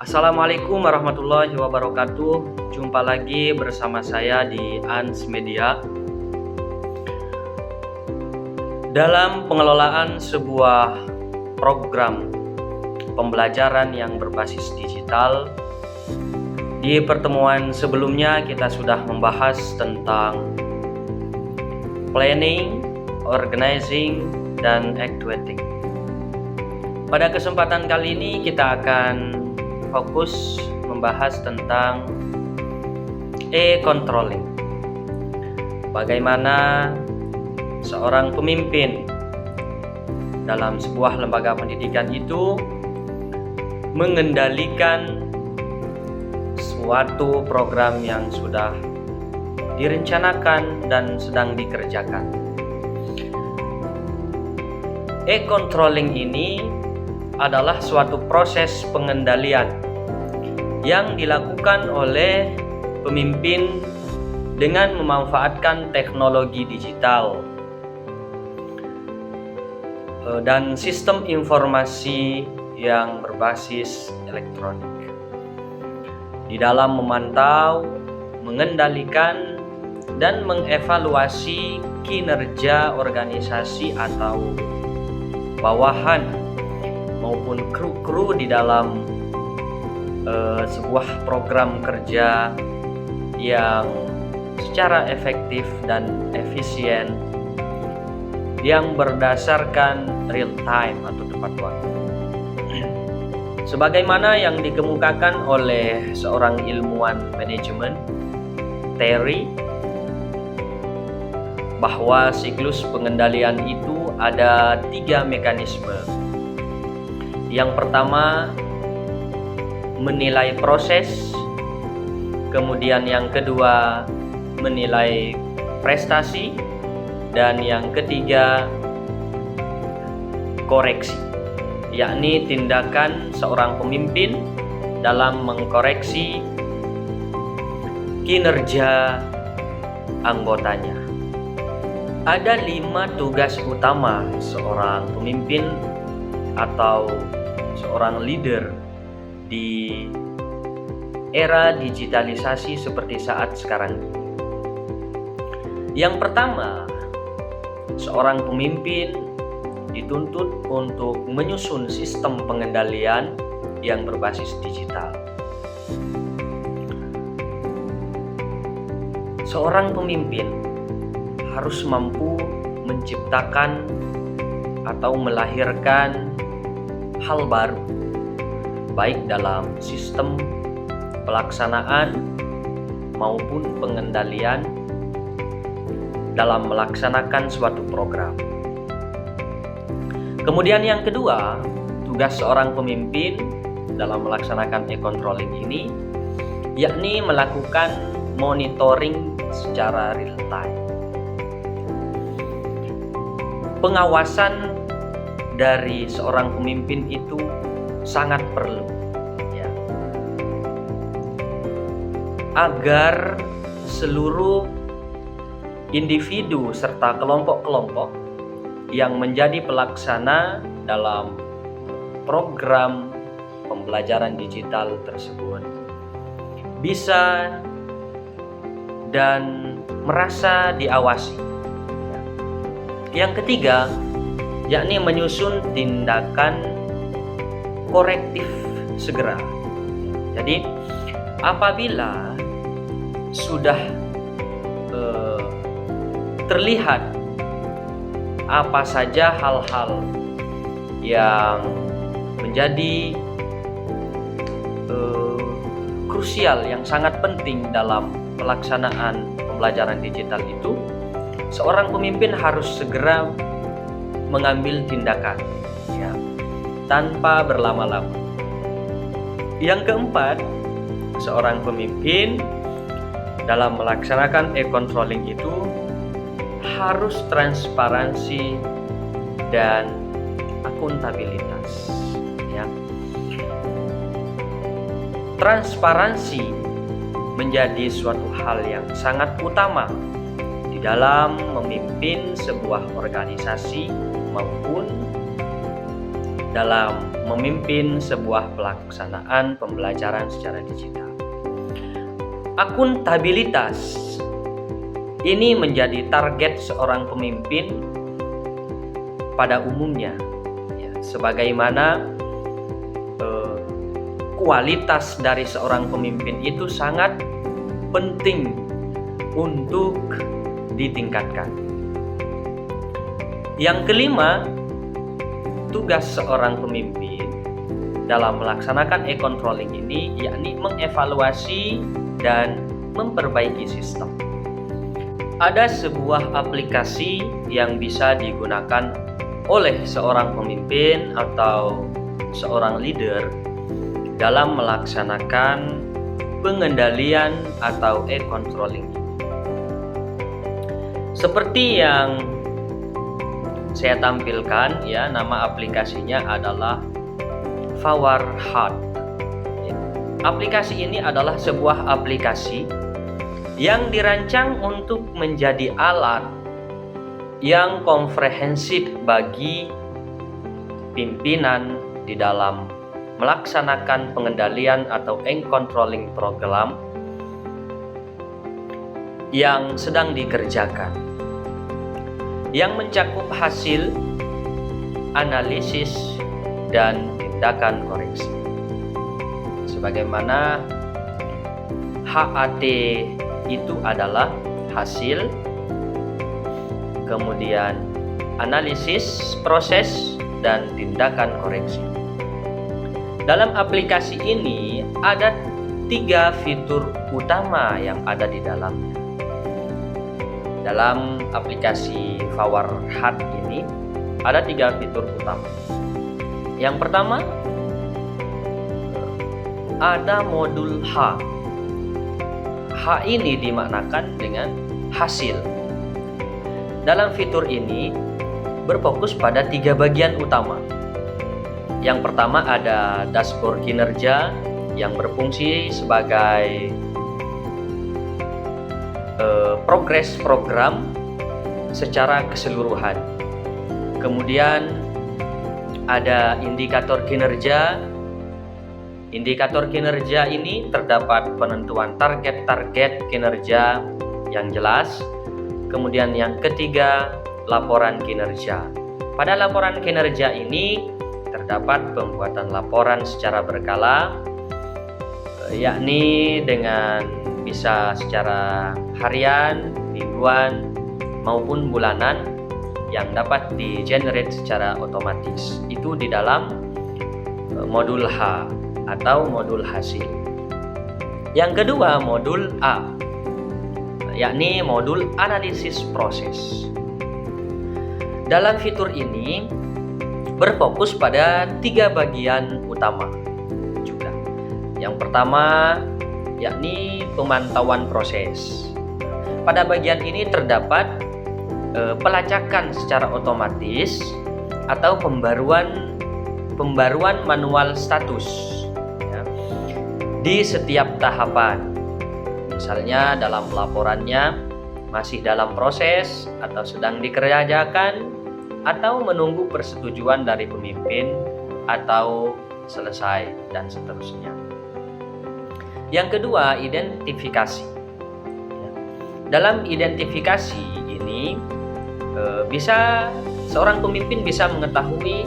Assalamualaikum warahmatullahi wabarakatuh. Jumpa lagi bersama saya di ANS Media. Dalam pengelolaan sebuah program pembelajaran yang berbasis digital, di pertemuan sebelumnya kita sudah membahas tentang planning, organizing, dan actuating. Pada kesempatan kali ini kita akan fokus membahas tentang e-controlling. Bagaimana seorang pemimpin dalam sebuah lembaga pendidikan itu mengendalikan suatu program yang sudah direncanakan dan sedang dikerjakan. E-controlling ini adalah suatu proses pengendalian yang dilakukan oleh pemimpin dengan memanfaatkan teknologi digital dan sistem informasi yang berbasis elektronik di dalam memantau, mengendalikan, dan mengevaluasi kinerja organisasi atau bawahan maupun kru-kru di dalam sebuah program kerja yang secara efektif dan efisien yang berdasarkan real time atau tepat waktu. Sebagaimana yang dikemukakan oleh seorang ilmuwan manajemen, Terry, bahwa siklus pengendalian itu ada 3 mekanisme. Yang pertama, menilai proses, kemudian yang kedua, menilai prestasi, dan yang ketiga, koreksi, yakni tindakan seorang pemimpin dalam mengkoreksi kinerja anggotanya. Ada 5 tugas utama seorang pemimpin atau seorang leader di era digitalisasi seperti saat sekarang ini. Yang pertama, seorang pemimpin dituntut untuk menyusun sistem pengendalian yang berbasis digital. Seorang pemimpin harus mampu menciptakan atau melahirkan hal baru, baik dalam sistem pelaksanaan maupun pengendalian dalam melaksanakan suatu program. Kemudian yang kedua, tugas seorang pemimpin dalam melaksanakan e-controlling ini yakni melakukan monitoring secara real time. Pengawasan dari seorang pemimpin itu sangat perlu, ya, agar seluruh individu serta kelompok-kelompok yang menjadi pelaksana dalam program pembelajaran digital tersebut bisa dan merasa diawasi. Yang ketiga, yakni menyusun tindakan korektif segera. Jadi, apabila sudah terlihat apa saja hal-hal yang menjadi krusial, yang sangat penting dalam pelaksanaan pembelajaran digital itu, seorang pemimpin harus segera mengambil tindakan, ya, tanpa berlama-lama. Yang keempat, seorang pemimpin dalam melaksanakan e-controlling itu harus transparansi dan akuntabilitas, ya. Transparansi menjadi suatu hal yang sangat utama di dalam memimpin sebuah organisasi maupun dalam memimpin sebuah pelaksanaan pembelajaran secara digital. Akuntabilitas ini menjadi target seorang pemimpin pada umumnya, ya, sebagaimana kualitas dari seorang pemimpin itu sangat penting untuk ditingkatkan. Yang kelima, tugas seorang pemimpin dalam melaksanakan e-controlling ini yakni mengevaluasi dan memperbaiki sistem. Ada sebuah aplikasi yang bisa digunakan oleh seorang pemimpin atau seorang leader dalam melaksanakan pengendalian atau e-controlling. Seperti yang saya tampilkan, ya, nama aplikasinya adalah FowerHeart. Aplikasi ini adalah sebuah aplikasi yang dirancang untuk menjadi alat yang komprehensif bagi pimpinan di dalam melaksanakan pengendalian atau e-controlling program yang sedang dikerjakan, yang mencakup hasil, analisis, dan tindakan koreksi. Sebagaimana HAT itu adalah hasil, kemudian analisis, proses, dan tindakan koreksi. Dalam aplikasi ini ada 3 fitur utama yang ada di dalamnya. Dalam aplikasi FowerHeart ini ada 3 fitur utama. Yang pertama, ada modul H. H ini dimaknakan dengan hasil. Dalam fitur ini berfokus pada 3 bagian utama. Yang pertama ada dashboard kinerja yang berfungsi sebagai progres program secara keseluruhan. Kemudian ada indikator kinerja. Indikator kinerja ini terdapat penentuan target-target kinerja yang jelas. Kemudian yang ketiga, laporan kinerja. Pada laporan kinerja ini terdapat pembuatan laporan secara berkala, yakni dengan bisa secara harian, mingguan, maupun bulanan yang dapat di-generate secara otomatis. Itu di dalam modul H atau modul hasil. Yang kedua, modul A, yakni modul analisis proses. Dalam fitur ini berfokus pada 3 bagian utama juga. Yang pertama yakni pemantauan proses. Pada bagian ini terdapat pelacakan secara otomatis atau pembaruan manual status, ya, di setiap tahapan. Misalnya dalam laporannya masih dalam proses atau sedang dikerjakan atau menunggu persetujuan dari pemimpin atau selesai dan seterusnya. Yang kedua, identifikasi. Dalam identifikasi ini bisa seorang pemimpin bisa mengetahui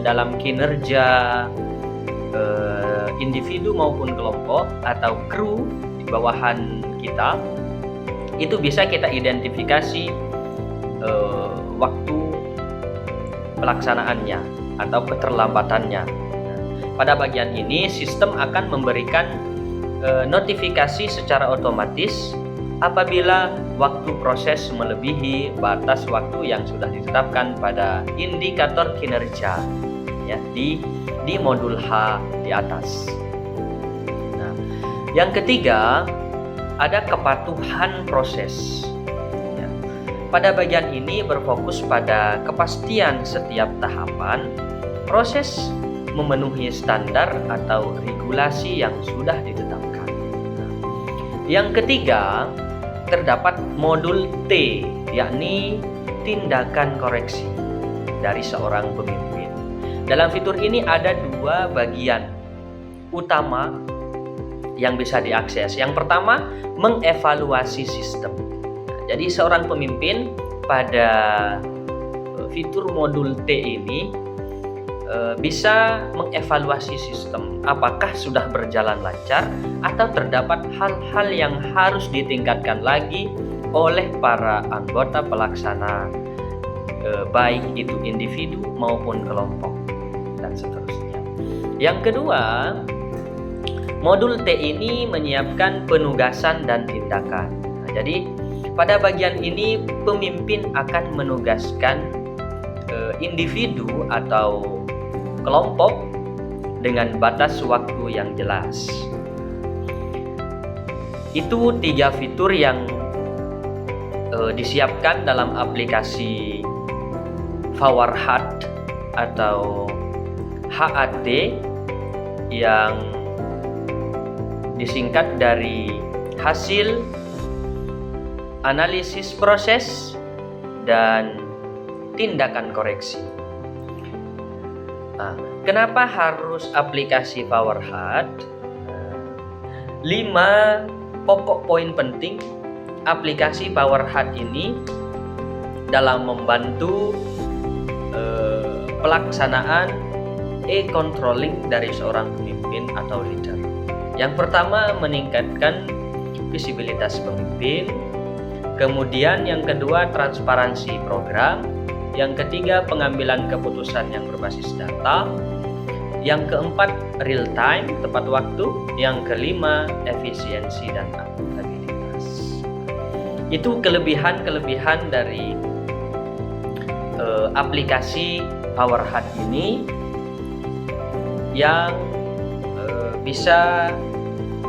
dalam kinerja individu maupun kelompok atau kru di bawahan kita, itu bisa kita identifikasi waktu pelaksanaannya atau keterlambatannya. Pada bagian ini sistem akan memberikan notifikasi secara otomatis apabila waktu proses melebihi batas waktu yang sudah ditetapkan pada indikator kinerja, ya, di modul H di atas. Nah, yang ketiga ada kepatuhan proses. Ya. Pada bagian ini berfokus pada kepastian setiap tahapan proses memenuhi standar atau regulasi yang sudah ditetapkan. Nah, yang ketiga terdapat modul T, yakni tindakan koreksi dari seorang pemimpin. Dalam fitur ini ada dua bagian utama yang bisa diakses. Yang pertama, mengevaluasi sistem. Jadi seorang pemimpin pada fitur modul T ini bisa mengevaluasi sistem, apakah sudah berjalan lancar atau terdapat hal-hal yang harus ditingkatkan lagi oleh para anggota pelaksana, baik itu individu maupun kelompok dan seterusnya. Yang kedua, modul T ini menyiapkan penugasan dan tindakan. Nah, jadi pada bagian ini pemimpin akan menugaskan individu atau kelompok dengan batas waktu yang jelas. Itu 3 fitur yang disiapkan dalam aplikasi PowerHAT atau HAT yang disingkat dari hasil analisis proses dan tindakan koreksi. Nah, kenapa harus aplikasi PowerHAT? 5 pokok poin penting aplikasi PowerHAT ini dalam membantu pelaksanaan e-controlling dari seorang pemimpin atau leader. Yang pertama, meningkatkan visibilitas pemimpin. Kemudian yang kedua, transparansi program. Yang ketiga, pengambilan keputusan yang berbasis data. Yang keempat, real time, tepat waktu. Yang kelima, efisiensi dan akuntabilitas. Itu kelebihan-kelebihan dari aplikasi PowerHAT ini yang bisa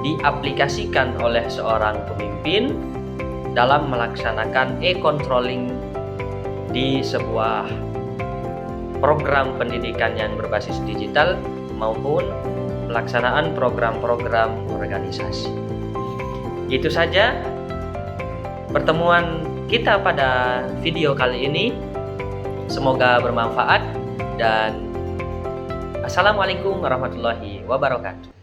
diaplikasikan oleh seorang pemimpin dalam melaksanakan e-controlling di sebuah program pendidikan yang berbasis digital maupun pelaksanaan program-program organisasi. Itu saja pertemuan kita pada video kali ini. Semoga bermanfaat dan Assalamualaikum warahmatullahi wabarakatuh.